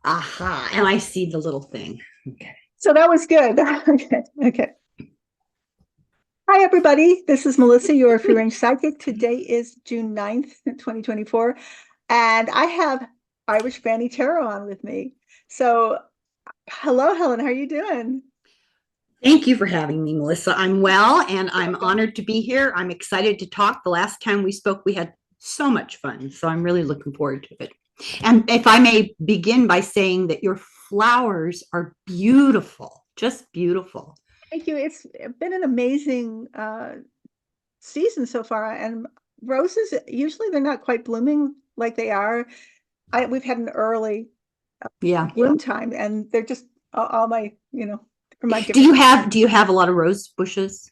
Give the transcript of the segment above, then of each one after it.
Aha. And I see the little thing. Okay. So that was good. Okay. Okay. Hi, everybody. This is Melissa, your free range psychic. Today is June 9th, 2024. And I have Irish Granny Tarot on with me. So, hello, Helen. How are you doing? Thank you for having me, Melissa. I'm well and I'm honored to be here. I'm excited to talk. The last time we spoke, we had so much fun. So I'm really looking forward to it. And if I may begin by saying that your flowers are beautiful, just beautiful. Thank you. It's been an amazing season so far. And roses, usually they're not quite blooming like they are. We've had an early Yeah. bloom time, and they're just all my, from my Do different. you have a lot of rose bushes?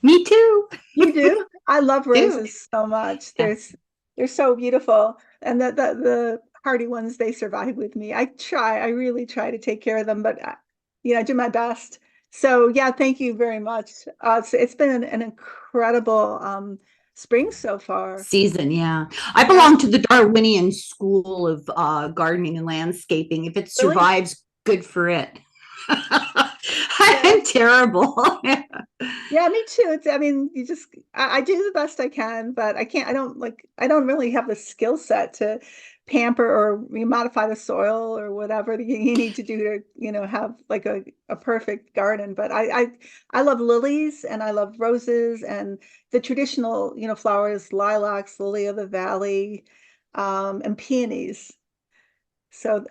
Me too. You do? I love Do. roses so much. Yeah. They're so beautiful. And the hardy ones, they survive with me. I really try to take care of them, but I do my best. So yeah, thank you very much. It's been an incredible spring so far. Season, yeah. I Yeah, belong to the Darwinian school of gardening and landscaping. If it really? survives, good for it. Yeah. I'm terrible. Yeah, me too. I mean, I do the best I can, but I don't really have the skill set to pamper or modify the soil or whatever you need to do to, have like a perfect garden. But I love lilies and I love roses and the traditional, flowers, lilacs, lily of the valley, and peonies. So,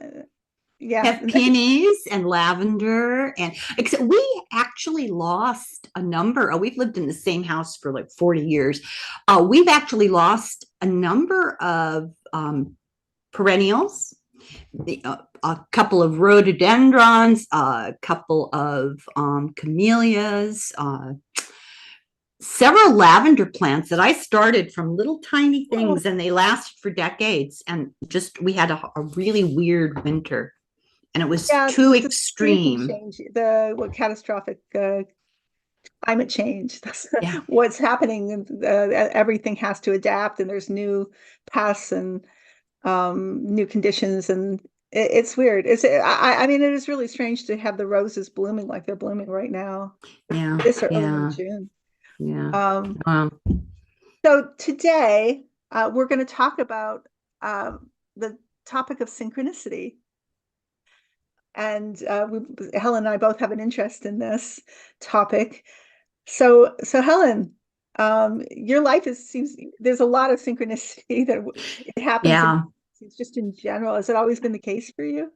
yeah. Have peonies and lavender, and except we actually lost a number. We've lived in the same house for like 40 years. We've actually lost a number of perennials, a couple of rhododendrons, a couple of camellias, several lavender plants that I started from little tiny Oh, things and they lasted for decades. And just we had a really weird winter and it was yeah, too the season extreme. change, what catastrophic climate change. That's Yeah. what's happening. And everything has to adapt, and there's new pests and new conditions, and it's weird. I mean, it is really strange to have the roses blooming like they're blooming right now, Yeah. this early in Yeah. June. Yeah. Um, Um, so today we're going to talk about the topic of synchronicity. And Helen and I both have an interest in this topic. So Helen, your life seems there's a lot of synchronicity that it happens in yeah. it's just in general. Has it always been the case for you?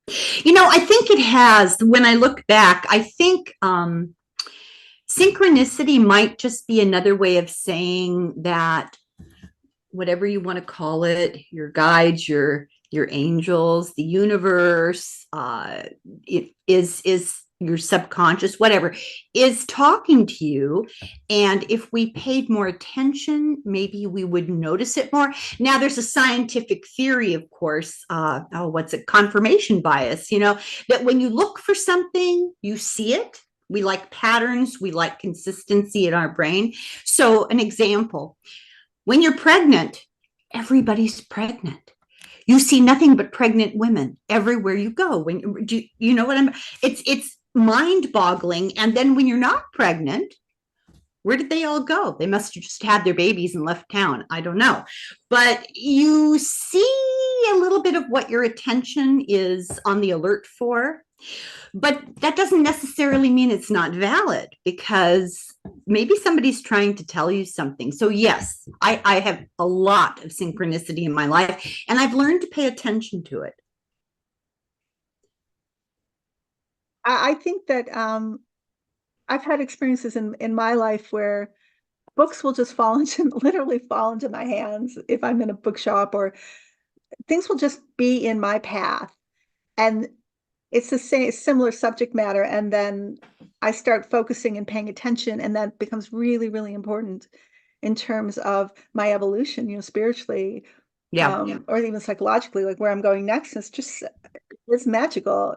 I think it has. When I look back, I think synchronicity might just be another way of saying that whatever you want to call it, your guides, your angels, the universe, it is your subconscious, whatever, is talking to you. And if we paid more attention, maybe we would notice it more. Now, there's a scientific theory, of course. What's it? Confirmation bias, that when you look for something, you see it. We like patterns, we like consistency in our brain. So, an example, when you're pregnant, everybody's pregnant. You see nothing but pregnant women everywhere you go. When do you know what I'm? It's mind-boggling. And then when you're not pregnant, where did they all go? They must have just had their babies and left town. I don't know, but you see a little bit of what your attention is on the alert for. But that doesn't necessarily mean it's not valid because maybe somebody's trying to tell you something. So, yes, I have a lot of synchronicity in my life and I've learned to pay attention to it. I think that I've had experiences in my life where books will just fall into literally fall into my hands if I'm in a bookshop, or things will just be in my path. And it's the same similar subject matter, and then I start focusing and paying attention, and that becomes really, really important in terms of my evolution, spiritually, Yeah. or even psychologically, like where I'm going next. It's magical.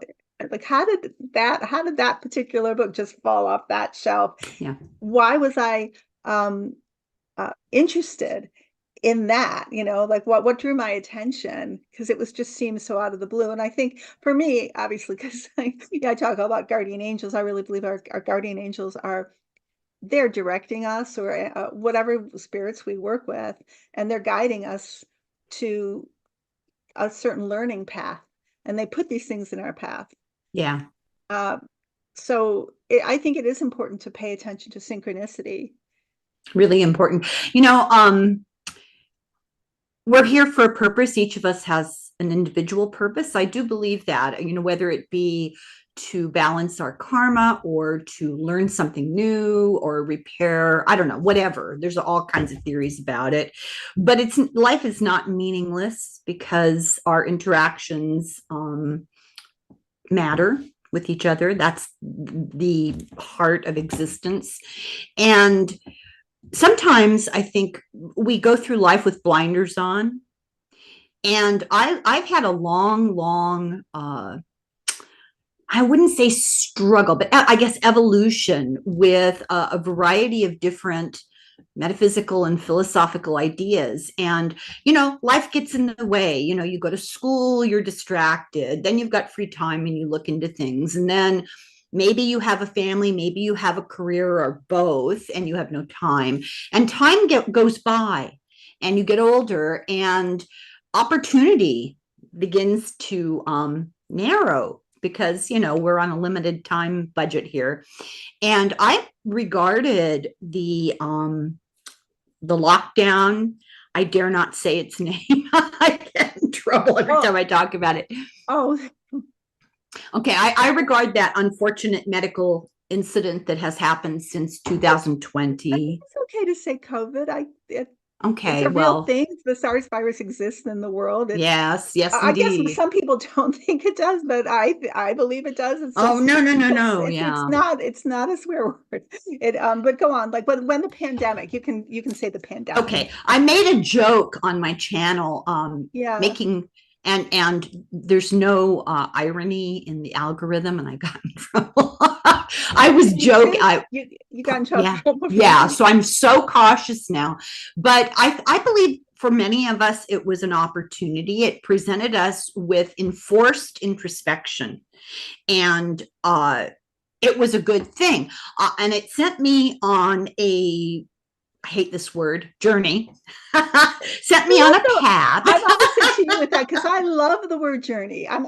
Like how did that particular book just fall off that shelf? Yeah. Why was I interested in that, like what drew my attention, because it was just seemed so out of the blue. And I think for me, obviously, because I talk about guardian angels, I really believe our guardian angels are they're directing us, or whatever spirits we work with, and they're guiding us to a certain learning path, and they put these things in our path. Yeah. Uh, I think it is important to pay attention to synchronicity. Really important. We're here for a purpose. Each of us has an individual purpose. I do believe that, whether it be to balance our karma or to learn something new or repair, I don't know, whatever. There's all kinds of theories about it. But life is not meaningless because our interactions matter with each other. That's the heart of existence. And sometimes I think we go through life with blinders on. And I've had a long, I wouldn't say struggle, but I guess evolution with a variety of different metaphysical and philosophical ideas. And, life gets in the way. You go to school, you're distracted, then you've got free time and you look into things. And then maybe you have a family, maybe you have a career, or both, and you have no time. And time goes by and you get older and opportunity begins to narrow because, we're on a limited time budget here. And I regarded the lockdown, I dare not say its name. I get in trouble every time I talk about it. Oh, okay. I regard that unfortunate medical incident that has happened since I 2020. think it's okay to say COVID. Okay, It's a real well, thing. The SARS virus exists in the world. yes, I guess indeed. some people don't think it does, but I believe it does. It's Oh, just no, it's yeah. not a swear word. But go on. Like when the pandemic, you can say the pandemic. Okay, I made a joke on my channel, Yeah. making and there's no irony in the algorithm, and I got in trouble. I was joking. You got in Yeah, trouble. yeah. So I'm so cautious now, but I believe for many of us it was an opportunity. It presented us with enforced introspection, and it was a good thing, and it sent me on a, I hate this word, journey. Sent me on a path. I'm opposite to you with that because I love the word journey. I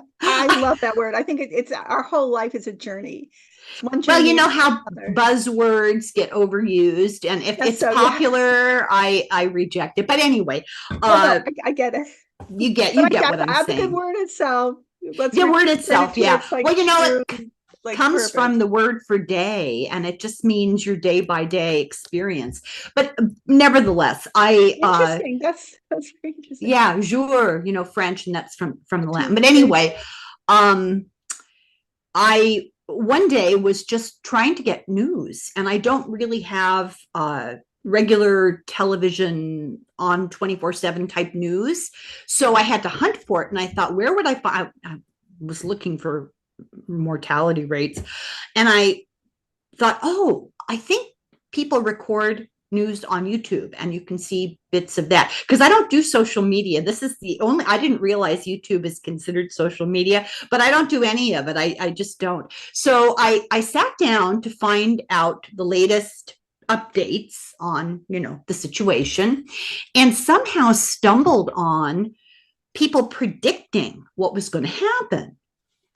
love that word. I think it's our whole life is a journey. It's one Well, journey. you know how buzzwords get overused, and if it's popular, I reject it. But anyway, no, I get it. You get what I'm saying. The word itself. The word itself, yeah. Well, it comes purpose. from the word for day, and it just means your day by day experience. But nevertheless, interesting. That's very interesting. Yeah, jour, French, and that's from the Latin. But anyway, I one day was just trying to get news, and I don't really have regular television on 24/7 type news. So I had to hunt for it. And I thought, where would I find? I was looking for mortality rates. And I thought, oh, I think people record news on YouTube and you can see bits of that, because I don't do social media. This is I didn't realize YouTube is considered social media, but I don't do any of it. I just don't. So I sat down to find out the latest updates on, the situation, and somehow stumbled on people predicting what was going to happen.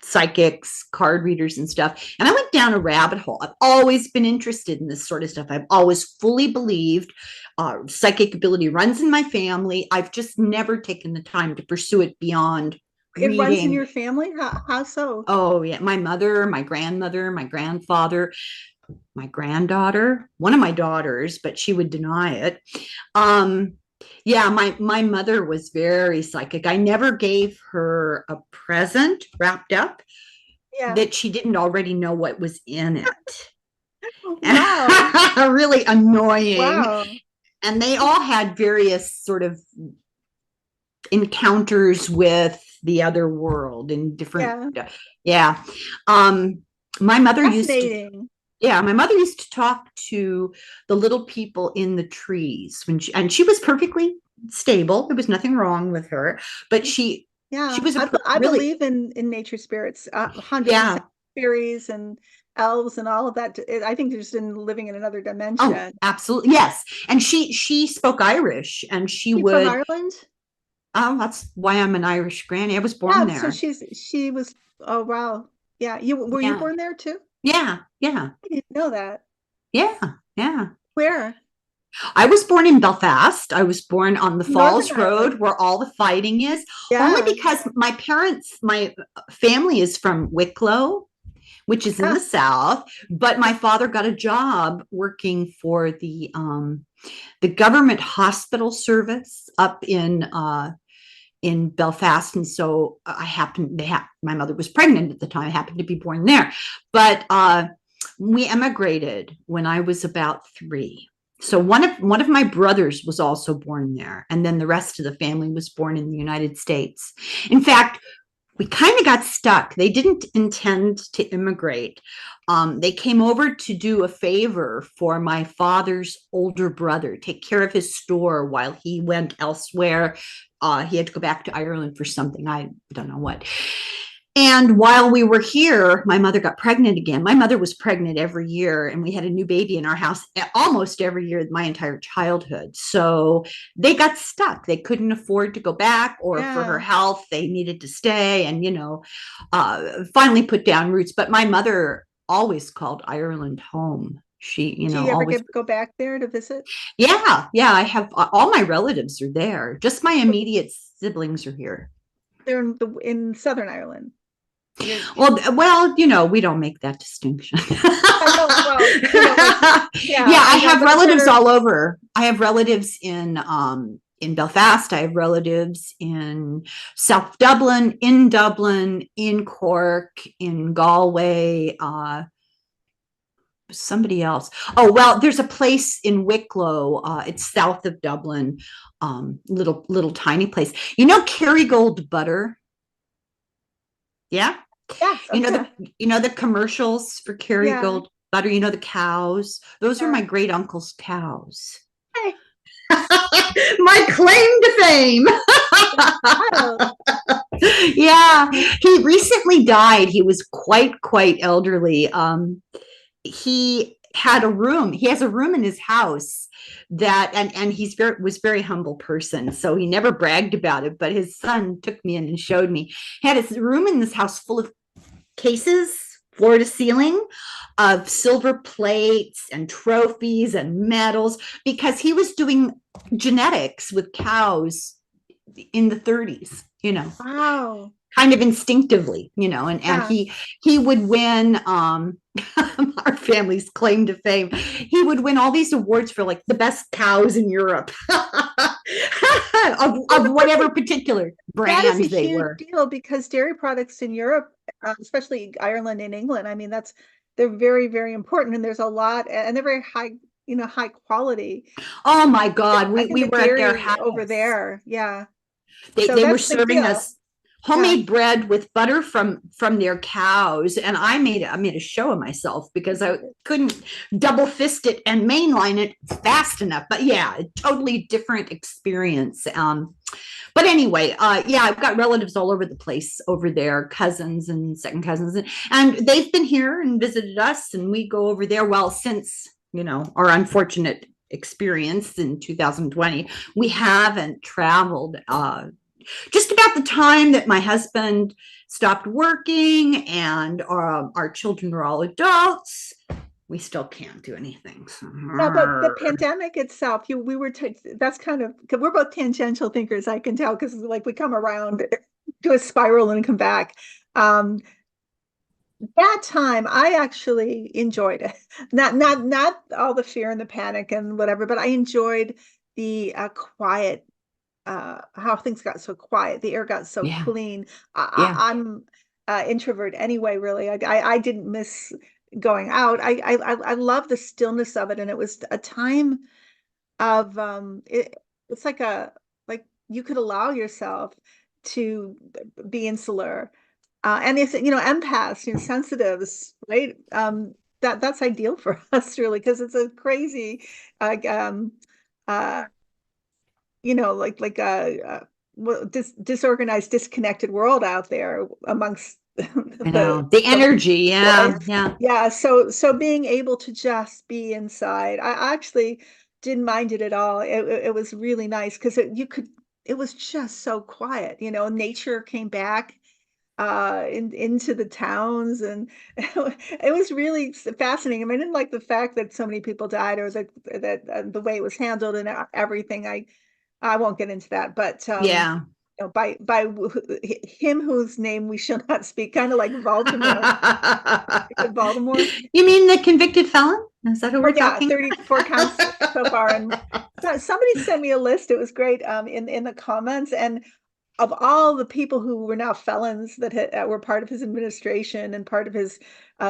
Psychics, card readers, and stuff. And I went down a rabbit hole. I've always been interested in this sort of stuff. I've always fully believed psychic ability runs in my family. I've just never taken the time to pursue it beyond reading. It runs in your family? How so? Oh, yeah. My mother, my grandmother, my grandfather, my granddaughter, one of my daughters, but she would deny it. Yeah, my mother was very psychic. I never gave her a present wrapped up that she didn't already know what was in it. Wow. Really annoying. Wow. And they all had various sort of encounters with the other world in different. Yeah. My mother used to. Yeah, my mother used to talk to the little people in the trees and she was perfectly stable. There was nothing wrong with her, but she Yeah, was I really, believe in nature spirits, 100% yeah. fairies and elves and all of that. I think they're just living in another Oh, dimension. absolutely. Yes. And she spoke Irish and she She from would, Ireland? oh, that's why I'm an Irish granny. I was born Yeah, so there. she was, oh wow. Yeah, you Yeah. born there too? Yeah. Yeah. I didn't know that. Yeah. Yeah. Where? I was born in Belfast. I was born on the Northern Falls Road Ireland. where all the fighting is, only Yeah, because my family is from Wicklow, which is in yeah. the south, but my father got a job working for the government hospital service up in Belfast, and so I happened to have my mother was pregnant at the time. I happened to be born there, but we emigrated when I was about 3. So one of my brothers was also born there, and then the rest of the family was born in the United States. In fact, we kind of got stuck. They didn't intend to immigrate. They came over to do a favor for my father's older brother, take care of his store while he went elsewhere. He had to go back to Ireland for something. I don't know what. And while we were here, my mother got pregnant again. My mother was pregnant every year, and we had a new baby in our house almost every year, my entire childhood. So they got stuck. They couldn't afford to go back, or for her Yeah. health, they needed to stay and, finally put down roots. But my mother always called Ireland home. She, Do you ever always, go back there to visit? yeah, yeah. I have all my relatives are there. Just my immediate siblings are here. They're in Southern Ireland. You're, Well, we don't make that distinction. I know, well, like, Yeah, yeah, I I know, have but relatives they're, all over. I have relatives in Belfast. I have relatives in South Dublin, in Cork, in Galway. Somebody else. Oh well, there's a place in Wicklow. It's south of Dublin. Little tiny place. Kerrygold butter. Yeah. yes, You know yeah, the the commercials for yeah. Kerrygold butter, the cows. Those are Yeah. my great uncle's cows. Hey, My claim to fame. wow. Yeah, he recently died. He was quite elderly. He has a room in his house that and was very humble person, so he never bragged about it, but his son took me in and showed me. He had his room in this house full of cases, floor to ceiling, of silver plates and trophies and medals, because he was doing genetics with cows in the 30s, Wow. kind of instinctively, and Yeah. he would win our family's claim to fame. He would win all these awards for like the best cows in Europe Yeah, of but that's whatever particular that is brand a they huge were. deal because dairy products in Europe, especially Ireland and England, I mean, they're very, very important, and there's a lot, and they're very high, high quality. Oh my God, I we, think we the were at their dairy over house. there, yeah. they So they were that's a big serving deal. us Yeah. homemade bread with butter from their cows, and I made a show of myself because I couldn't double fist it and mainline it fast enough. But yeah, a totally different experience. But anyway, yeah, I've got relatives all over the place over there, cousins and second cousins, and they've been here and visited us, and we go over there. Well, since our unfortunate experience in 2020, we haven't traveled. Just about the time that my husband stopped working and our children are all adults, we still can't do anything. So. No, but the pandemic itself, we were, that's kind of, because we're both tangential thinkers, I can tell, because like we come around to a spiral and come back. Um, that time I actually enjoyed it. Not all the fear and the panic and whatever, but I enjoyed the quiet, how things got so quiet, the air got so Yeah, clean. yeah, I'm introvert anyway, really. I didn't miss going out. I love the stillness of it, and it was a time of it's like you could allow yourself to be insular. And it's, empaths, sensitives, right? that's ideal for us really, because it's a crazy uh, um uh disorganized, disconnected world out there amongst I know the the so many energy. people. Yeah, And yeah. yeah, so being able to just be inside, I actually didn't mind it at all. It was really nice because it was just so quiet. Nature came back into the towns, and it was really fascinating. I mean, I didn't like the fact that so many people died, or that the way it was handled and everything. I won't get into that, but Yeah. by him whose name we shall not speak, kind of like Voldemort. Voldemort. You mean the convicted felon? Is that who Oh we're yeah, talking 34 counts so far. And somebody sent me a list. It was great in the comments. And of all the people who were now felons that were part of his administration and part of his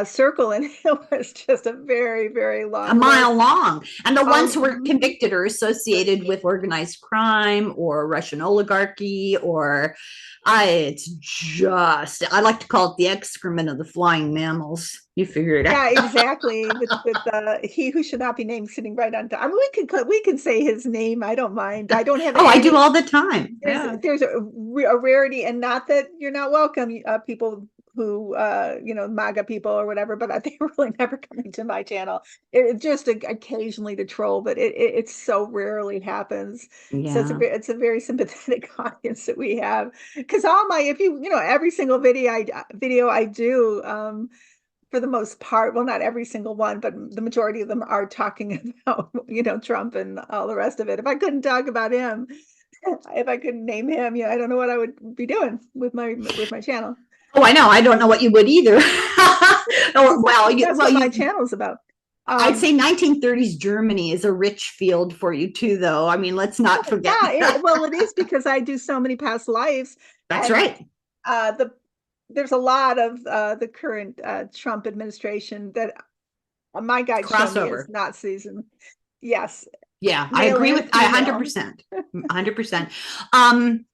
circle, and it was just a very, very a long mile list. long. And the ones who were Mhm. convicted are associated with organized crime or Russian oligarchy, or it's just, I like to call it the excrement of the flying mammals. You figure it out. Yeah, exactly. With he who should not be named sitting right on top. I mean, we can say his name. I don't mind. I don't have Oh, I do any. all the time. Yeah. There's a rarity, and not that you're not welcome, people who MAGA people or whatever, but they really never coming to my channel. It just occasionally to troll, but it so rarely happens. So Yeah. it's a very sympathetic audience that we have, because all my if you every single video I do, for the most part, well, not every single one, but the majority of them are talking about Trump and all the rest of it. If I couldn't talk about him, if I couldn't name him, I don't know what I would be doing with my channel. Oh, I know. I don't know what you would either. Or, Because well, that's what my channel is about. I'd Um, say 1930s Germany is a rich field for you too, though. I mean, let's not forget yeah, that. well, it is because I do so many past lives, That's and right. the there's a lot of the current Trump administration that my guides show me as Crossover. Nazis, and yes, Yeah, I male agree and with I female. 100%. 100%. Um,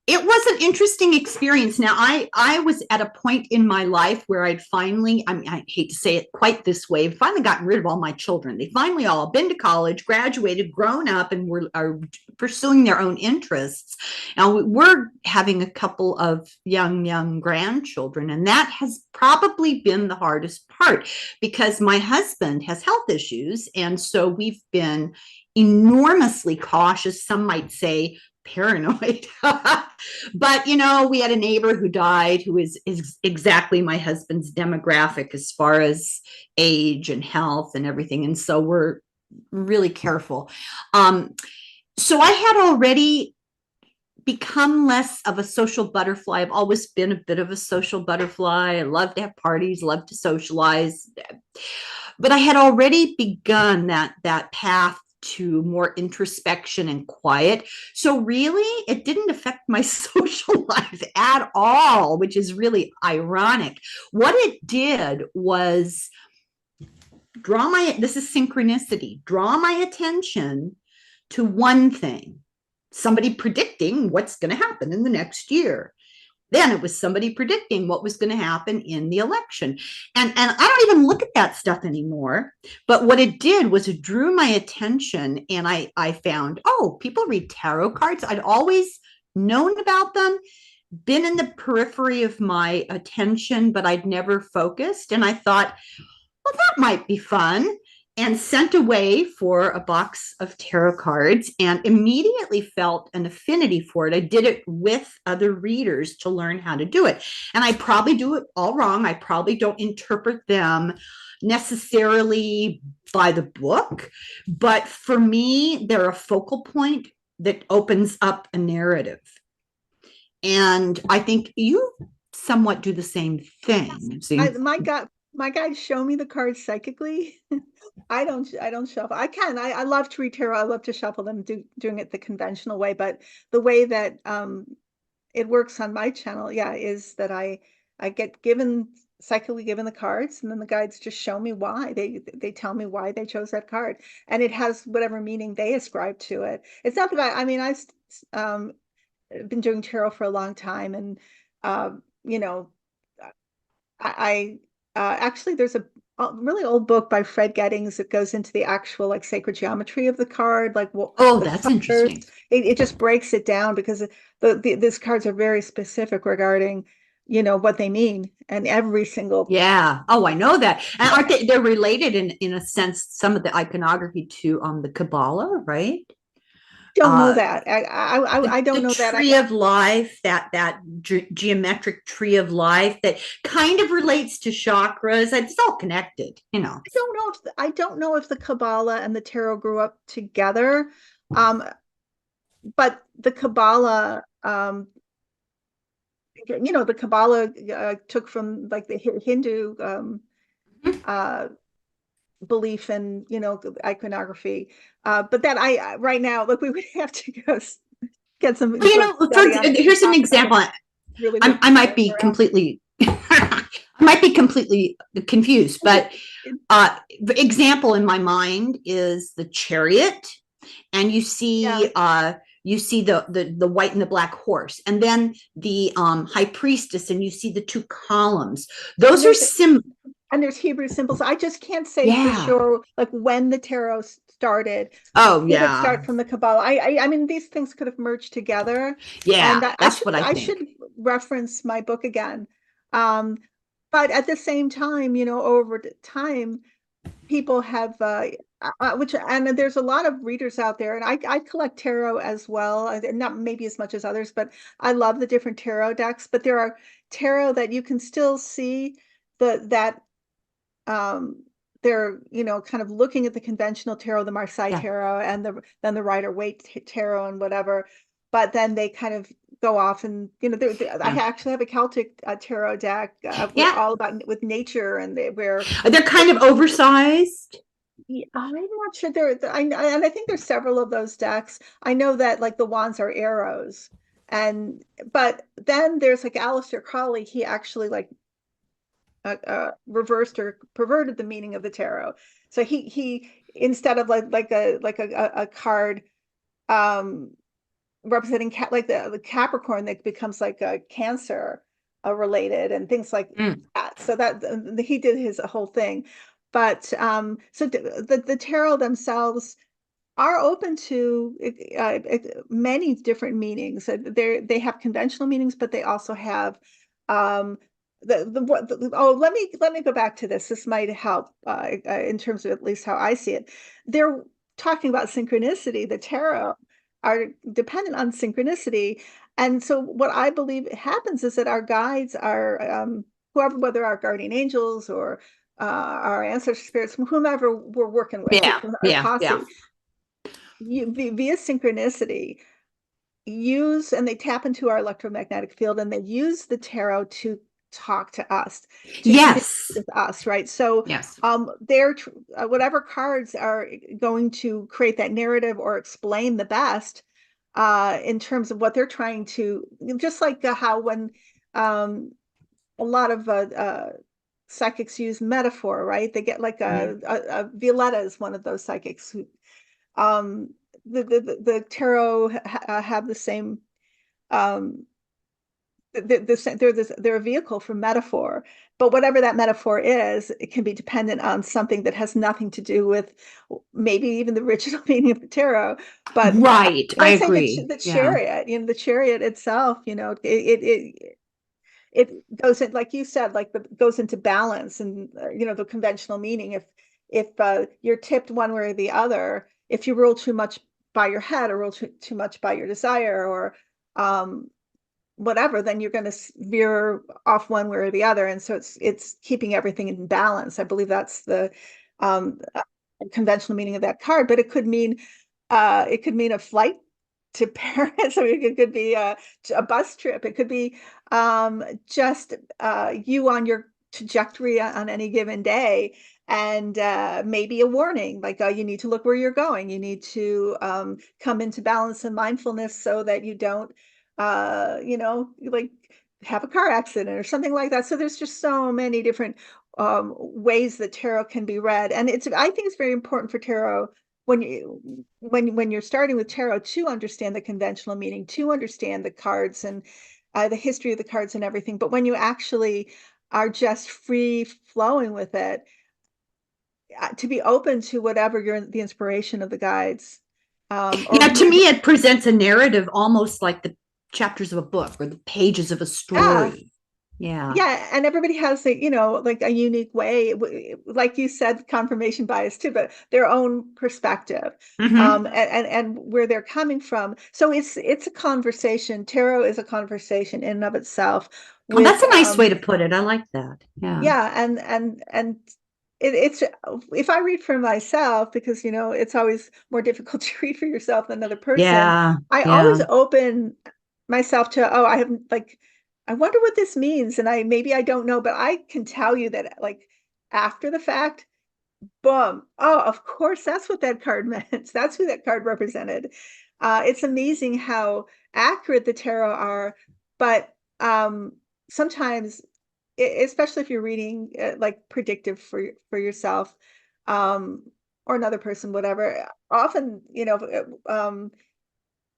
it was an interesting experience. Now, I was at a point in my life where I'd finally, I mean, I hate to say it quite this way, finally gotten rid of all my children. They finally all been to college, graduated, grown up, and are pursuing their own interests. Now we're having a couple of young grandchildren, and that has probably been the hardest part because my husband has health issues, and so we've been enormously cautious. Some might say paranoid. But we had a neighbor who died who is exactly my husband's demographic as far as age and health and everything, and so we're really careful. So I had already become less of a social butterfly. I've always been a bit of a social butterfly. I love to have parties, love to socialize, but I had already begun that path to more introspection and quiet. So really, it didn't affect my social life at all, which is really ironic. What it did was this is synchronicity, draw my attention to one thing, somebody predicting what's going to happen in the next year. Then it was somebody predicting what was going to happen in the election. And I don't even look at that stuff anymore. But what it did was it drew my attention, and I found, oh, people read tarot cards. I'd always known about them, been in the periphery of my attention, but I'd never focused. And I thought, well, that might be fun. And sent away for a box of tarot cards and immediately felt an affinity for it. I did it with other readers to learn how to do it. And I probably do it all wrong. I probably don't interpret them necessarily by the book. But for me, they're a focal point that opens up a narrative. And I think you somewhat do the same thing. I See? my guides show me the cards psychically. I don't shuffle. I love to read tarot. I love to shuffle them, doing it the conventional way, but the way that it works on my channel, yeah, is that I get psychically given the cards, and then the guides just show me why. They tell me why they chose that card, and it has whatever meaning they ascribe to it. It's not that I mean, I've um been doing tarot for a long time, and you know I actually, there's a really old book by Fred Gettings that goes into the actual like sacred geometry of the card, like what Oh, the that's colors. interesting. It just breaks it down because these cards are very specific regarding, what they mean, and every single. Yeah. Oh, I know that. And aren't they're related in a sense, some of the iconography to the Kabbalah, right? Don't know Uh that. I don't the know that. tree of life, that geometric tree of life that kind of relates to chakras. It's all connected, you know. I don't know if the Kabbalah and the tarot grew up together. Um, but the Kabbalah, the Kabbalah took from like the Hindu uh, belief and iconography. But that right now, look, we would have to go get some Well, book study on it to here's an talk about it. example. Really whip I my might hair be around. completely I might be completely confused, but the example in my mind is the chariot, and Yeah, you see the white and the black horse, and then the high priestess, and you see the two columns. and Those are there's sim and there's Hebrew symbols. I just can't say for yeah. sure, like when the tarot started. Oh Did it yeah. start from the Kabbalah? I mean, these things could have merged together, and Yeah, I that's should what I I should think. reference my book again. Um, but at the same time, over time, people have which and there's a lot of readers out there, and I collect tarot as well. Not maybe as much as others, but I love the different tarot decks. But there are tarot that you can still see that um they're kind of looking at the conventional tarot, the Marseille Yeah. tarot, and then the Rider Waite tarot and whatever, but then they kind of go off and I Yeah. actually have a Celtic tarot deck Yeah. all about with nature, and where They're kind of oversized. yeah, I'm not sure and I think there's several of those decks. I know that like the wands are arrows, and but then there's like Aleister Crowley. He actually like reversed or perverted the meaning of the tarot. So he instead of like a card um representing like the Capricorn, that becomes like a Cancer related and things like Mm. that. So that he did his whole thing. But so the tarot themselves are open to many different meanings. They have conventional meanings, but they also have um, oh, let me go back to this. This might help in terms of at least how I see it. They're talking about synchronicity. The tarot are dependent on synchronicity, and so what I believe happens is that our guides are whoever, whether our guardian angels or our ancestor spirits, whomever we're working with, Yeah. our Yeah. Yeah. posse, via synchronicity, use and they tap into our electromagnetic field, and they use the tarot to talk to us, to communicate Yes. with us, right? So Yes. they're whatever cards are going to create that narrative or explain the best in terms of what they're trying to, just like how when um a lot of psychics use metaphor, right? They get like Mhm. a Violetta is one of those psychics who um the tarot have the same um they're a vehicle for metaphor, but whatever that metaphor is, it can be dependent on something that has nothing to do with maybe even the original meaning of the tarot. But Right. I let's say agree. the Yeah. chariot, the chariot itself, it goes in, like you said, like goes into balance, and the conventional meaning, if you're tipped one way or the other, if you rule too much by your head or rule too much by your desire, or um whatever, then you're going to veer off one way or the other, and so it's keeping everything in balance. I believe that's the um conventional meaning of that card, but it could mean a flight to Paris. I mean, it could be a bus trip. It could be just you on your trajectory on any given day, and maybe a warning, like you need to look where you're going. You need to come into balance and mindfulness so that you don't, like have a car accident or something like that. So there's just so many different ways that tarot can be read, and I think it's very important for tarot when you're starting with tarot to understand the conventional meaning, to understand the cards and the history of the cards and everything. But when you actually are just free flowing with it, to be open to whatever the inspiration of the guides. Or Yeah, to me, it presents a narrative almost like the chapters of a book or the pages of a yeah, story. Yeah. yeah, and everybody has a, like a unique way, like you said, confirmation bias too, but their own perspective, Hmm. and where they're coming from. So it's a conversation. Tarot is a conversation in and of itself Well, that's with, a nice way to put it. I like that. Yeah. yeah, and it's, if I read for myself, because it's always more difficult to read for yourself than another person. Yeah. I always Yeah. open myself to, oh, I haven't, like, I wonder what this means, and I don't know, but I can tell you that, like, after the fact, boom, oh, of course, that's what that card meant. That's who that card represented. It's amazing how accurate the tarot are, but sometimes, especially if you're reading, like, predictive for yourself, um, or another person, whatever. Often,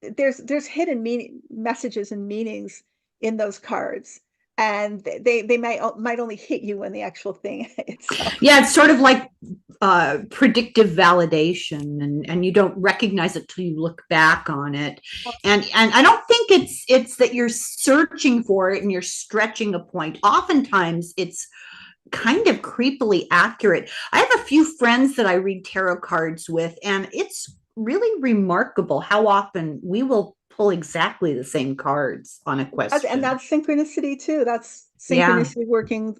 there's hidden meaning messages and meanings in those cards, and they might only hit you when the actual thing itself. Yeah. It's sort of like predictive validation, and you don't recognize it till you look back on it. And I don't think it's that you're searching for it and you're stretching a point. Oftentimes it's kind of creepily accurate. I have a few friends that I read tarot cards with, and it's really remarkable how often we will pull exactly the same cards on a And question. that's synchronicity too. That's Yeah. synchronicity working.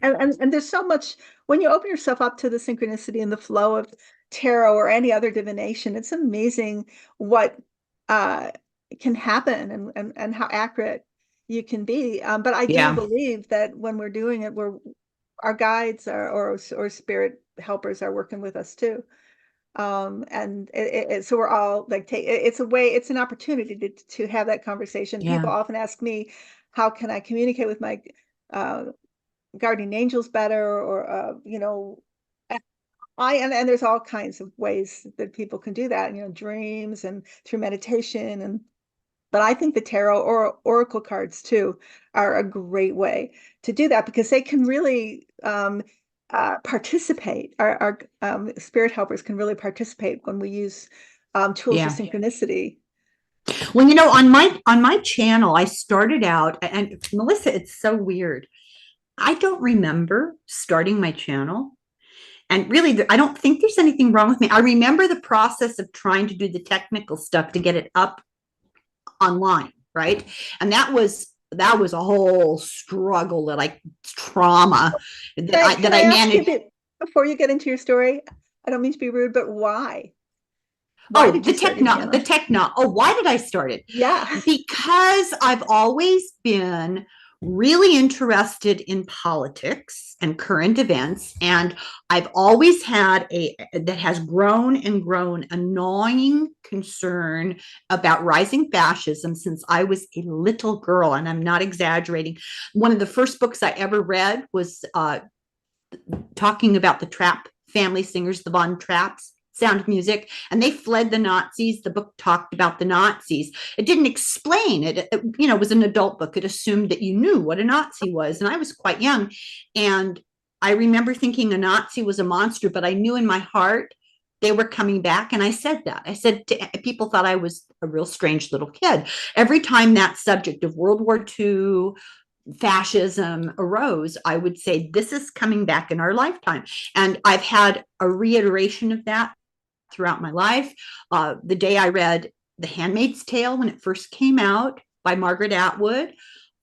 And there's so much when you open yourself up to the synchronicity and the flow of tarot or any other divination. It's amazing what uh, can happen, and how accurate you can be. But I do Yeah. believe that when we're doing it, our guides or spirit helpers are working with us too. And so we're all like, it's a way, it's an opportunity to have that conversation. People Yeah. often ask me, how can I communicate with my uh, guardian angels better? Or, a- and there's all kinds of ways that people can do that, dreams and through meditation. But I think the tarot or oracle cards too are a great way to do that, because they can really participate. Our spirit helpers can really participate when we use tools of Yeah. synchronicity. Well, on my channel, I started out, and Melissa, it's so weird. I don't remember starting my channel. And really, I don't think there's anything wrong with me. I remember the process of trying to do the technical stuff to get it up online, right? And that was a whole struggle, that I trauma that I Can that I I ask you managed. that before you get into your story? I don't mean to be rude, but why? Why Oh, did you start your the channel? techno. Oh, why did I start it? Yeah. Because I've always been really interested in politics and current events, and I've always had a that has grown and grown a gnawing concern about rising fascism since I was a little girl, and I'm not exaggerating. One of the first books I ever read was talking about the Trapp family singers, the Von Trapps, Sound of Music, and they fled the Nazis. The book talked about the Nazis. It didn't explain it. It was an adult book. It assumed that you knew what a Nazi was, and I was quite young. And I remember thinking a Nazi was a monster, but I knew in my heart they were coming back. And I said that. People thought I was a real strange little kid. Every time that subject of World War II, fascism arose, I would say, this is coming back in our lifetime. And I've had a reiteration of that throughout my life. The day I read The Handmaid's Tale when it first came out by Margaret Atwood,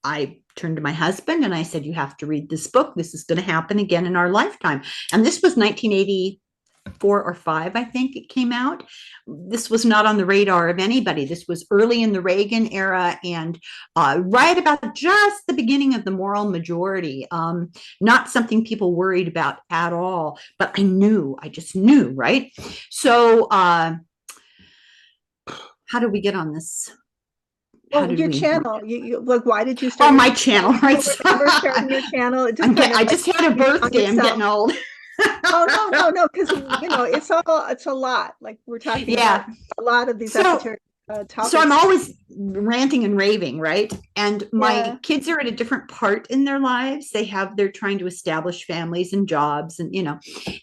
I turned to my husband and I said, you have to read this book. This is going to happen again in our lifetime. And this was 1984 or 5, I think it came out. This was not on the radar of anybody. This was early in the Reagan era, and right about just the beginning of the moral majority. Not something people worried about at all, but I just knew, right? So, how did we get on this? How Well, did your we? channel, you like, why did you start Oh, your my channel? channel, right? What was ever starting your channel? It just kind of I like just had a you found birthday. I'm yourself. getting old. Oh, no, because it's a lot. Like we're talking about Yeah. a lot of these So esoteric So I'm topics. always ranting and raving, right? And my Yeah, kids are at a different part in their lives. They're trying to establish families and jobs and,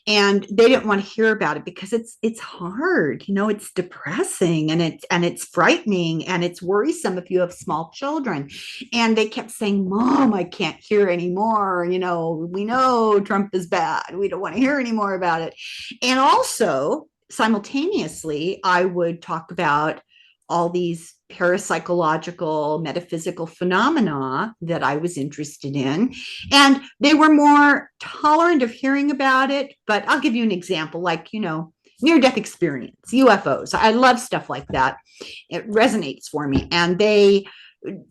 and they didn't want to hear about it because it's hard, it's depressing and it's frightening and it's worrisome if you have small children. And they kept saying, Mom, I can't hear anymore. We know Trump is bad. We don't want to hear any more about it. And also, simultaneously, I would talk about all these parapsychological, metaphysical phenomena that I was interested in. And they were more tolerant of hearing about it. But I'll give you an example, like, near death experience, UFOs. I love stuff like that. It resonates for me. And they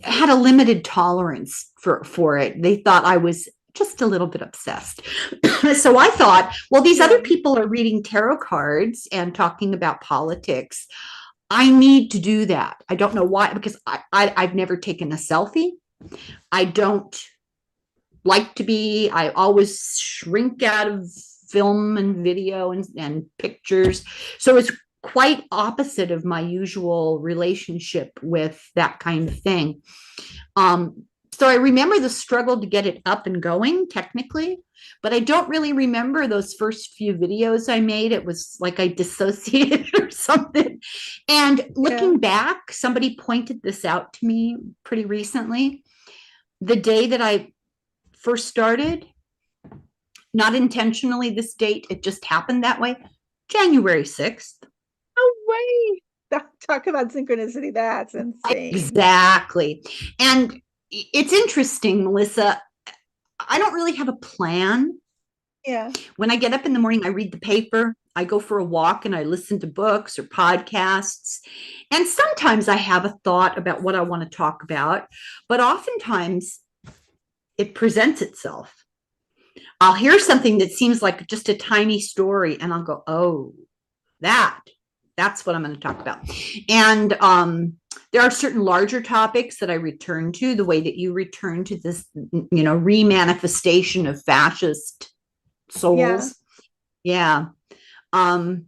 had a limited tolerance for it. They thought I was just a little bit obsessed. So I thought, well, these yeah, other people are reading tarot cards and talking about politics. I need to do that. I don't know why, because I've never taken a selfie. I don't like to be. I always shrink out of film and video and pictures. So it's quite opposite of my usual relationship with that kind of thing. So I remember the struggle to get it up and going technically, but I don't really remember those first few videos I made. It was like I dissociated or something. And yeah. looking back, somebody pointed this out to me pretty recently. The day that I first started, not intentionally this date, it just happened that way, January 6th. No way. Talk about synchronicity. That's insane. Exactly. And it's interesting, Melissa. I don't really have a plan. Yeah, When I get up in the morning, I read the paper, I go for a walk, and I listen to books or podcasts. And sometimes I have a thought about what I want to talk about, but oftentimes it presents itself. I'll hear something that seems like just a tiny story, and I'll go, oh, that's what I'm going to talk about. And there are certain larger topics that I return to, the way that you return to this, remanifestation of fascist yeah, souls. Yeah. Um,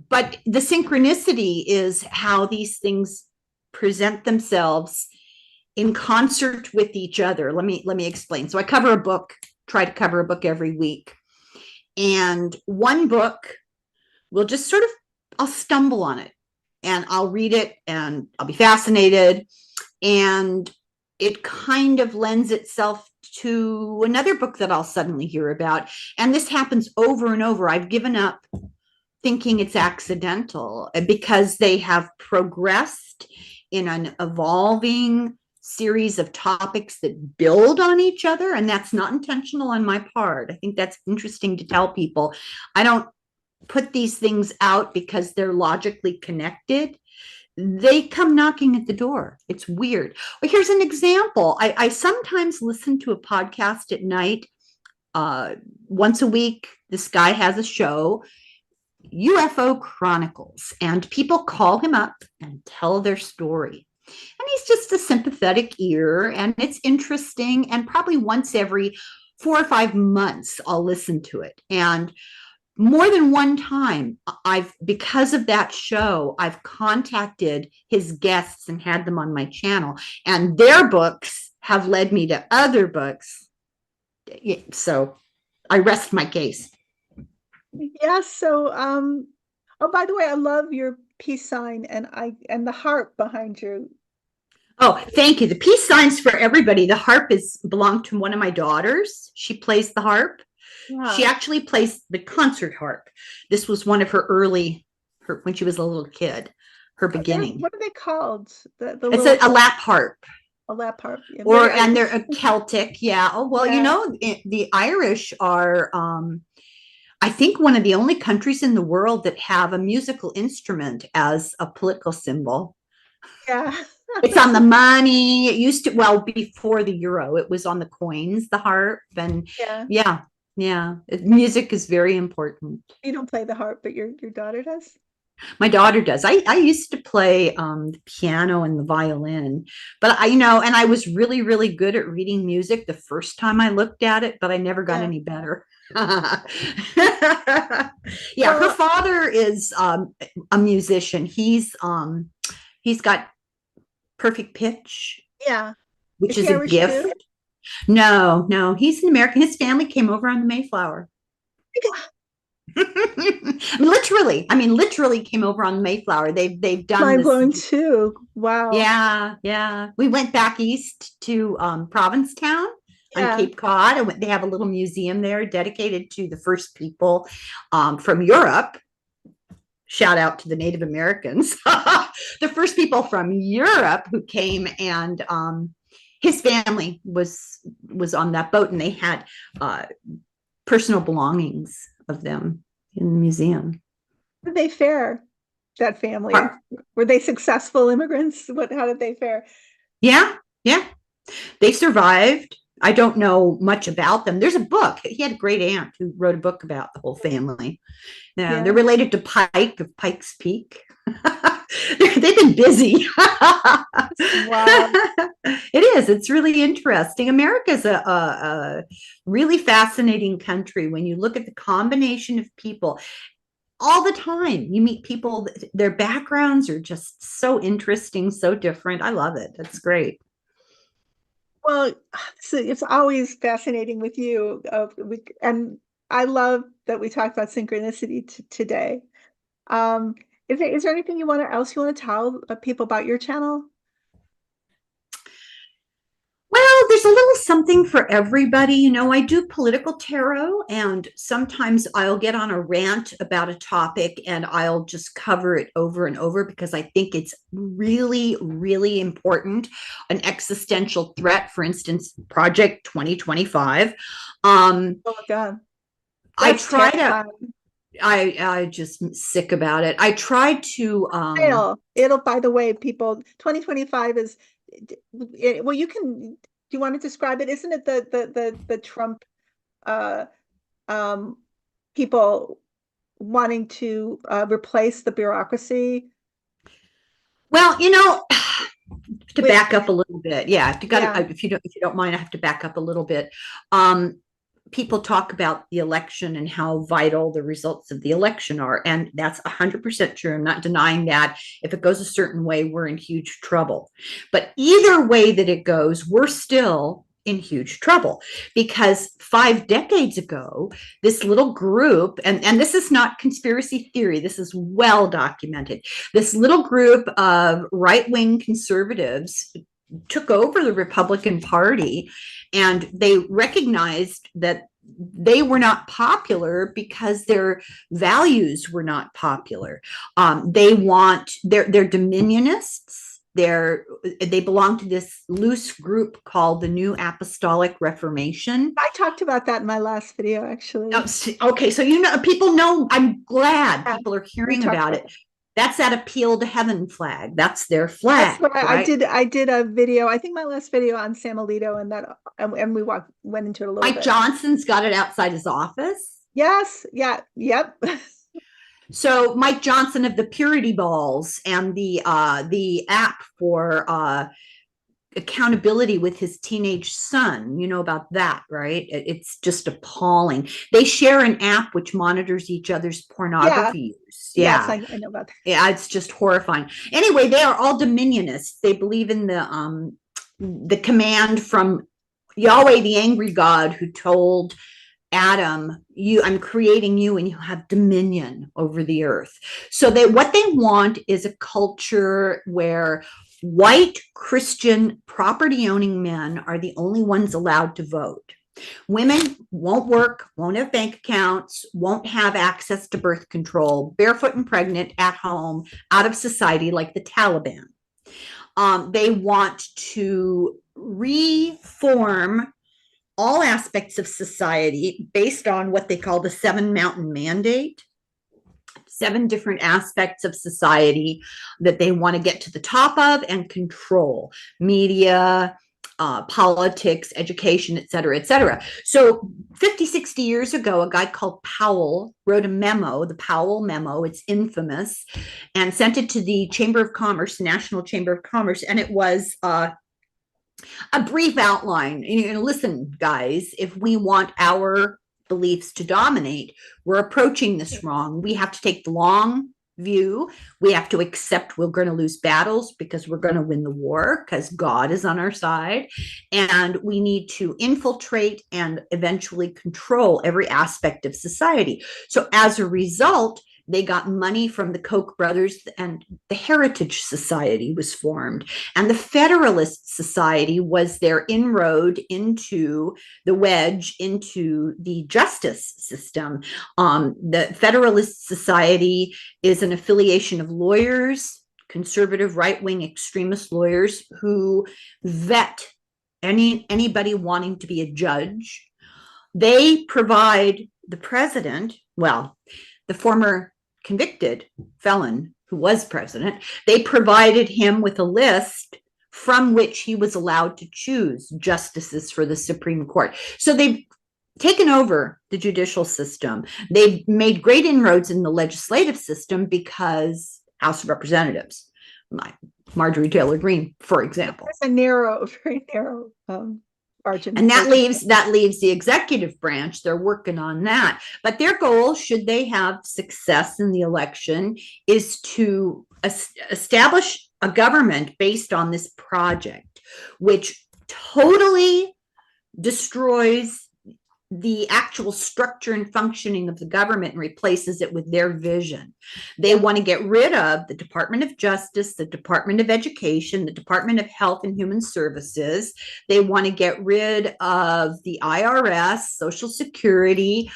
but the synchronicity is how these things present themselves in concert with each other. Let me explain. So I try to cover a book every week. And one book will just sort of, I'll stumble on it and I'll read it and I'll be fascinated. And it kind of lends itself to another book that I'll suddenly hear about. And this happens over and over. I've given up thinking it's accidental because they have progressed in an evolving series of topics that build on each other. And that's not intentional on my part. I think that's interesting to tell people. I don't put these things out because they're logically connected. They come knocking at the door. It's weird. Well, here's an example. I sometimes listen to a podcast at night. Once a week, this guy has a show, UFO Chronicles, and people call him up and tell their story. And he's just a sympathetic ear, and it's interesting. And probably once every 4 or 5 months, I'll listen to it. And more than one time, because of that show, I've contacted his guests and had them on my channel, and their books have led me to other books. So I rest my case. yeah. So, oh, by the way, I love your peace sign and the heart behind you. Oh, thank you. The peace signs for everybody. The harp is belonged to one of my daughters. She plays the harp. She Yeah. actually plays the concert harp. This was one of her when she was a little kid, her beginning. What are they called? The It's little a lap harp. a lap harp. Yeah, very And they're Irish. a Celtic. Yeah. Oh, well, Yeah. the Irish are, I think, one of the only countries in the world that have a musical instrument as a political symbol. Yeah. It's on the money. It used to, well, before the euro, it was on the coins, the harp. And Yeah. yeah, yeah. Music is very important. You don't play the harp, but your daughter does? My daughter does. I used to play the piano and the violin, but and I was really, really good at reading music the first time I looked at it, but I never got Yeah. any better. Yeah, her Well, father is a musician. He's He's got perfect pitch, Yeah. which Is he is a Irish gift. too? No, no, he's an American. His family came over on the Mayflower. I mean, literally came over on the Mayflower. They've done Mind this. blowing too. Wow. Yeah, yeah. We went back east to Provincetown on Yeah. Cape Cod, and they have a little museum there dedicated to the first people from Europe. Shout out to the Native Americans, the first people from Europe who came, and his family was on that boat, and they had uh, personal belongings of them in the museum. How did they fare, that family? Were they successful immigrants? How did they fare? Yeah, yeah. They survived. I don't know much about them. There's a book. He had a great aunt who wrote a book about the whole family. Yeah, they're Yeah. related to Pike of Pikes Peak. They've been busy. Wow. It is. It's really interesting. America is a really fascinating country when you look at the combination of people. All the time, you meet people, their backgrounds are just so interesting, so different. I love it. It's great. Well, so it's always fascinating with you. And I love that we talked about synchronicity today. Um, is there anything else you want to tell people about your channel? Well, there's a little something for everybody. I do political tarot, and sometimes I'll get on a rant about a topic and I'll just cover it over and over because I think it's really, really important. An existential threat, for instance, Project 2025. Oh my God, I that's try to, terrifying. I just sick about it. I try to, It'll, by the way, people, 2025 is, well, do you want to describe it? Isn't it the Trump, uh, um, people wanting to replace the bureaucracy well, to with, back up a little bit. Yeah, yeah, if you don't mind, I have to back up a little bit. Um, People talk about the election and how vital the results of the election are, and that's 100% true. I'm not denying that. If it goes a certain way, we're in huge trouble. But either way that it goes, we're still in huge trouble because 5 decades ago, this little group, and this is not conspiracy theory, this is well documented. This little group of right-wing conservatives took over the Republican Party, and they recognized that they were not popular because their values were not popular. They're dominionists. They belong to this loose group called the New Apostolic Reformation. I talked about that in my last video, actually. Okay, so people know. I'm glad Yeah, people are we hearing talked about about it. That's that appeal to heaven flag. That's their That's flag, what I right? did. I did a video, I think my last video on Sam Alito, and we went into it a little Mike bit. Johnson's got it outside his office. Yes, yeah, yep. So Mike Johnson of the Purity Balls and the app for accountability with his teenage son. You know about that, right? It's just appalling. They share an app which monitors each other's Yeah, pornography use. yes, Yeah. I know about that. Yeah, it's just horrifying. Anyway, they are all dominionists. They believe in the command from Yahweh, the angry God, who told Adam, I'm creating you and you have dominion over the earth. So what they want is a culture where white Christian property owning men are the only ones allowed to vote. Women won't work, won't have bank accounts, won't have access to birth control, barefoot and pregnant at home, out of society like the Taliban. They want to reform all aspects of society based on what they call the Seven Mountain Mandate. 7 different aspects of society that they want to get to the top of and control: media, politics, education, et cetera, et cetera. So 50, 60 years ago, a guy called Powell wrote a memo, the Powell memo, it's infamous, and sent it to the Chamber of Commerce, National Chamber of Commerce, and it was a brief outline. Listen, guys, if we want our beliefs to dominate, we're approaching this wrong. We have to take the long view. We have to accept we're going to lose battles because we're going to win the war because God is on our side. And we need to infiltrate and eventually control every aspect of society. So as a result, they got money from the Koch brothers, and the Heritage Society was formed. And the Federalist Society was their inroad into the wedge into the justice system. The Federalist Society is an affiliation of lawyers, conservative, right-wing, extremist lawyers who vet anybody wanting to be a judge. They provide the president, well, the former convicted felon who was president, they provided him with a list from which he was allowed to choose justices for the Supreme Court. So they've taken over the judicial system. They've made great inroads in the legislative system because House of Representatives, Marjorie Taylor Greene, for example. It's a narrow, very narrow margin. And that leaves the executive branch. They're working on that. But their goal, should they have success in the election, is to establish a government based on this project, which totally destroys the actual structure and functioning of the government and replaces it with their vision. They want to get rid of the Department of Justice, the Department of Education, the Department of Health and Human Services. They want to get rid of the IRS, Social Security,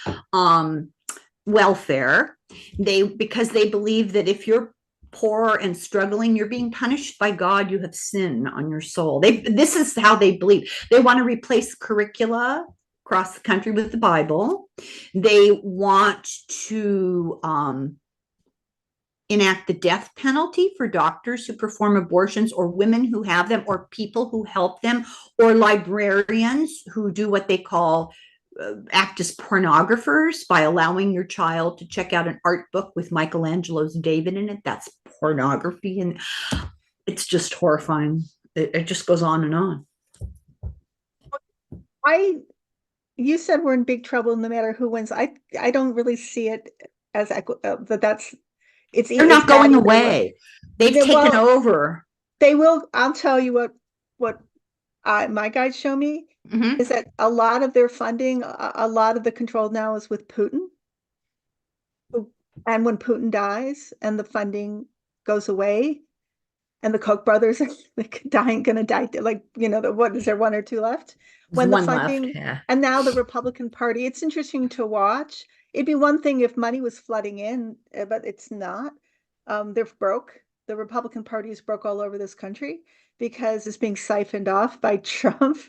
welfare. Because they believe that if you're poor and struggling, you're being punished by God. You have sin on your soul. This is how they believe. They want to replace curricula across the country with the Bible. They want to enact the death penalty for doctors who perform abortions, or women who have them, or people who help them, or librarians who do what they call act as pornographers by allowing your child to check out an art book with Michelangelo's David in it. That's pornography, and it's just horrifying. It just goes on and on. You said we're in big trouble no matter who wins. I don't really see it as that's it's. They're not going away. They've taken over. They will. I'll tell you what my guides show me is that a lot of their funding, a lot of the control now is with Putin. And when Putin dies and the funding goes away, and the Koch brothers are going to die, like, what is there, one or two left? When the funding left, yeah. And now the Republican Party, it's interesting to watch. It'd be one thing if money was flooding in, but it's not. They're broke. The Republican Party is broke all over this country because it's being siphoned off by Trump,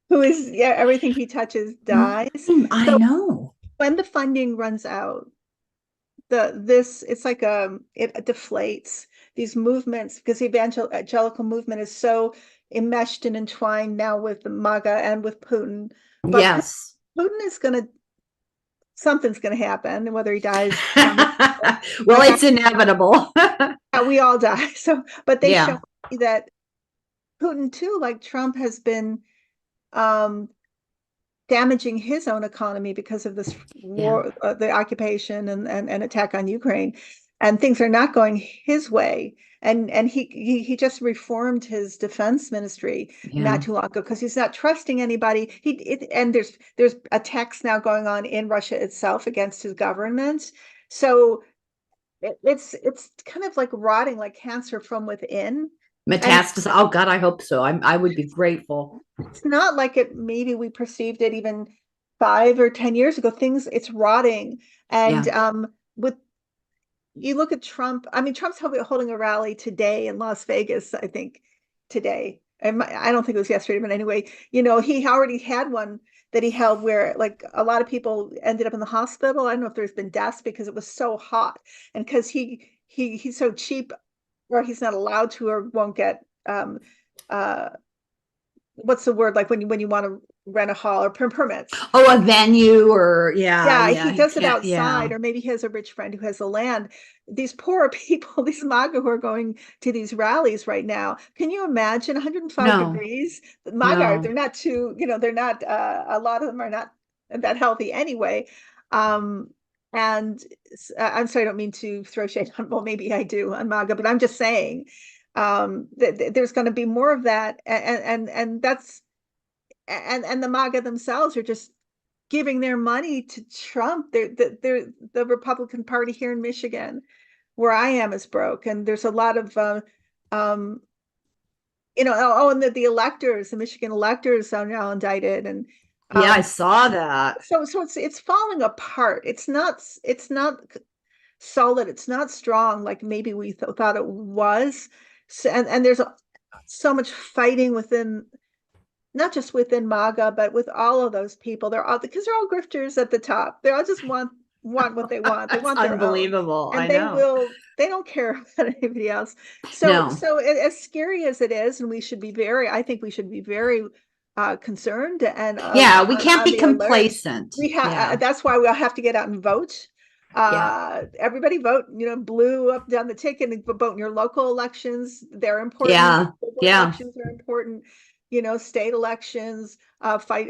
who is, everything he touches dies. I know. When the funding runs out, it's like it deflates these movements, because the evangelical movement is so enmeshed and entwined now with the MAGA and with Putin. But yes, Putin is something's going to happen, whether he dies. Well, it's inevitable. We all die. So, but they show me that Putin too, like Trump, has been damaging his own economy because of this war, the occupation and attack on Ukraine, and things are not going his way. And he just reformed his defense ministry not too long ago because he's not trusting anybody. And there's attacks now going on in Russia itself against his government. So it's kind of like rotting like cancer from within. Metastasis. Oh God, I hope so. I would be grateful. It's not like it maybe we perceived it even 5 or 10 years ago. It's rotting. And with you look at Trump, I mean, Trump's holding a rally today in Las Vegas, I think today. I don't think it was yesterday, but anyway, he already had one that he held where like a lot of people ended up in the hospital. I don't know if there's been deaths because it was so hot and because he's so cheap, or he's not allowed to, or won't get what's the word, like when you want to rent a hall or permits. Oh, a venue, or he does it outside, or maybe he has a rich friend who has the land. These poor people, these MAGA who are going to these rallies right now, can you imagine 105 degrees? MAGA, they're not they're not a lot of them are not that healthy anyway. And And I'm sorry, I don't mean to throw shade on, well, maybe I do on MAGA, but I'm just saying that there's going to be more of that. And that's, and the MAGA themselves are just giving their money to Trump. They're the Republican Party here in Michigan, where I am, is broke. And there's a lot of, um, and the electors, the Michigan electors are now indicted. And Yeah, I saw that. so it's falling apart. It's not solid. It's not strong like maybe we thought it was. So, and there's so much fighting within, not just within MAGA, but with all of those people. They're all, because they're all grifters at the top. They all just want what they want. They That's want their own, unbelievable. and I know. they don't care about anybody else. So No. as scary as it is, and I think we should be very concerned and Yeah, we can't on be the alert. complacent. We Yeah. have That's why we'll have to get out and vote. Yeah. Everybody vote, blue up down the ticket, and vote in your local elections. They're important. Yeah. Local Yeah. elections are important. State elections, fight,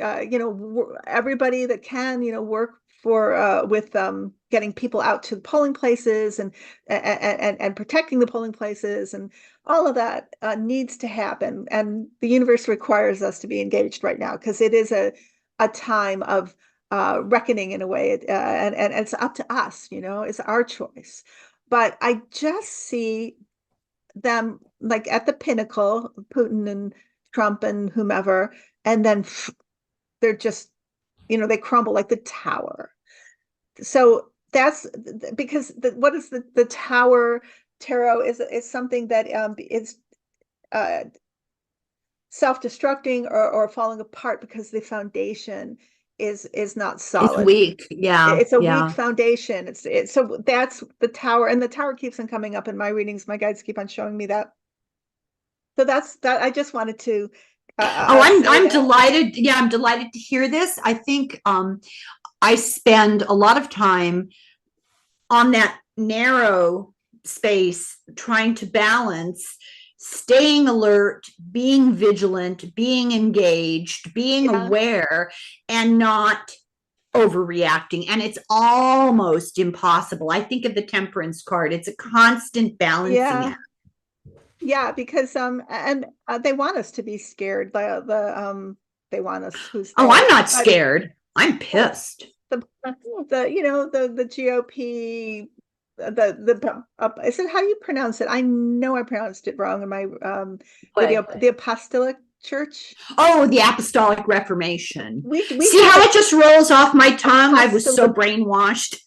everybody that can, work for with getting people out to the polling places, and protecting the polling places, and all of that needs to happen. And the universe requires us to be engaged right now, because it is a time of reckoning, in a way. And it's up to us, it's our choice. But I just see them like at the pinnacle, Putin and Trump and whomever, and then they're just, they crumble like the tower. So that's because what is the tower tarot is something that is uh, self-destructing, or falling apart, because the foundation is not It's solid. weak. Yeah. It's a weak Yeah. foundation. So that's the tower, and the tower keeps on coming up in my readings. My guides keep on showing me that. So that's that. I just wanted to Oh, say I'm that. delighted. Yeah, I'm delighted to hear this. I think I spend a lot of time on that narrow space trying to balance staying alert, being vigilant, being engaged, being Yeah. aware, and not overreacting. And it's almost impossible. I think of the temperance card. It's a constant balancing Yeah. act. Yeah, because and they want us to be scared. They want us, who's Oh, they? I'm not But scared. I'm pissed. the GOP, is it, how do you pronounce it? I know I pronounced it wrong in my video. The Apostolic Church. Oh, the Apostolic Reformation. We See have how it just rolls off my tongue? I was so Apostolic. brainwashed.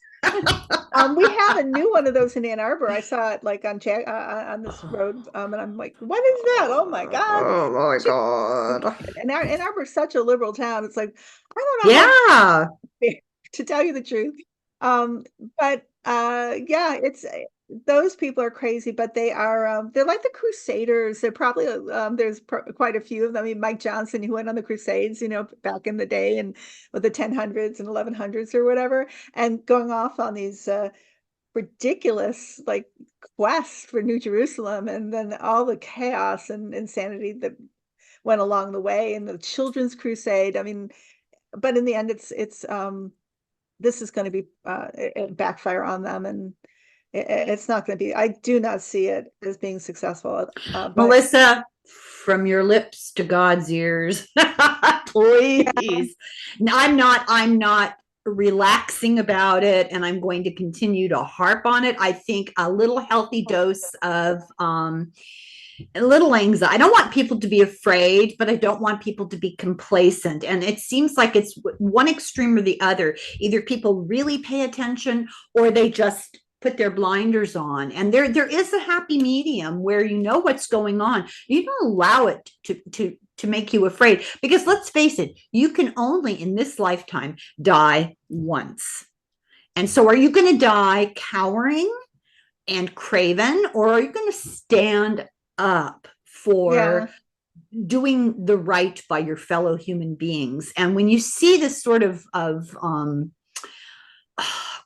We have a new one of those in Ann Arbor. I saw it like on this road, and I'm like, what is that? Oh my God! Oh my God. And Ann Arbor is such a liberal town. It's like, I don't know Yeah. how to tell you the truth. But yeah, it's those people are crazy, but they're like the Crusaders. They're probably there's quite a few of them. I mean, Mike Johnson, who went on the Crusades, back in the day, and with the 1000s and 1100s or whatever, and going off on these ridiculous like quests for New Jerusalem, and then all the chaos and insanity that went along the way, and the Children's Crusade. I mean, but in the end, it's this is going to be backfire on them, and it's not going to be. I do not see it as being successful. Melissa, from your lips to God's ears, please. Yeah. I'm not relaxing about it, and I'm going to continue to harp on it. I think a little healthy dose of a little anxiety. I don't want people to be afraid, but I don't want people to be complacent. And it seems like it's one extreme or the other. Either people really pay attention, or they just put their blinders on. And there is a happy medium where you know what's going on. You don't allow it to make you afraid, because let's face it, you can only in this lifetime die once. And so are you going to die cowering and craven, or are you going to stand up for doing the right by your fellow human beings? And when you see this sort of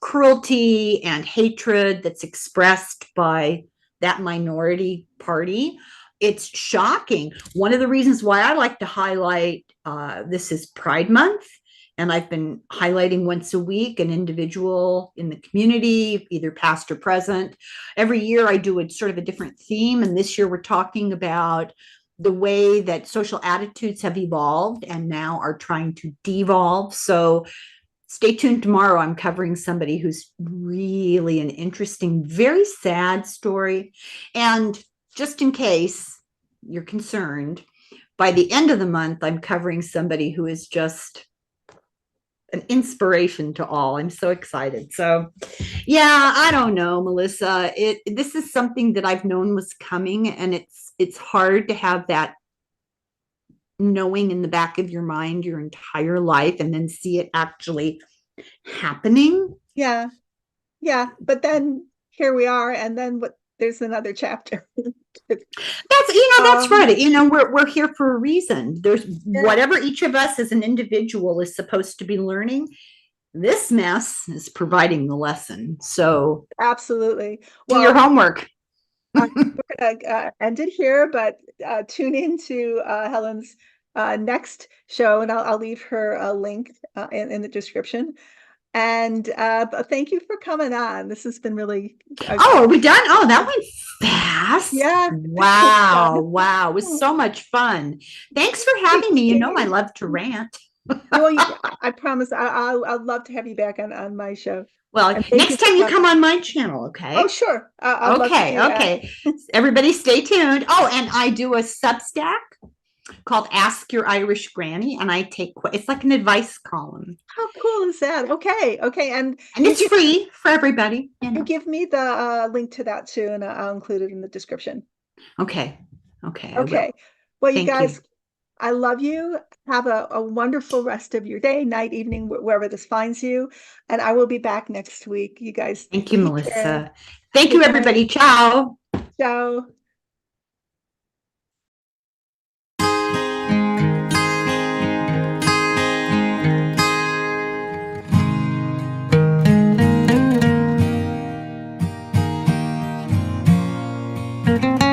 cruelty and hatred that's expressed by that minority party, it's shocking. One of the reasons why I like to highlight this is Pride Month, And I've been highlighting once a week an individual in the community, either past or present. Every year I do a sort of a different theme. And this year we're talking about the way that social attitudes have evolved and now are trying to devolve. So stay tuned tomorrow. I'm covering somebody who's really an interesting, very sad story. And just in case you're concerned, by the end of the month, I'm covering somebody who is just an inspiration to all. I'm so excited. So, yeah, I don't know, Melissa. This is something that I've known was coming, and it's hard to have that knowing in the back of your mind your entire life and then see it actually happening. Yeah. Yeah. But then here we are, and then there's another chapter. That's right. We're here for a reason. There's Yeah. whatever each of us as an individual is supposed to be learning. This mess is providing the lesson. So Absolutely. do your homework. We're gonna end it here, but tune in to Helen's next show, and I'll leave her a link in the description. And thank you for coming on. This has been really. Oh, are we done? Oh, that went fast. Yeah. Wow. Wow. It was so much fun. Thanks for having me. You know, I love to rant. Well, I promise I'd love to have you back on my show. Well, next time you come on my channel, okay? Oh, sure. Okay. Everybody stay tuned. Oh, and I do a Substack called Ask Your Irish Granny, and I take it's like an advice column. How cool is that? Okay. And it's free for everybody. You give me the link to that too, and I'll include it in the description. Okay. Well, you guys, I love you. Have a wonderful rest of your day, night, evening, wherever this finds you. And I will be back next week. You guys. Thank you, Melissa. Thank you, everybody. Ciao. Ciao. Thank you.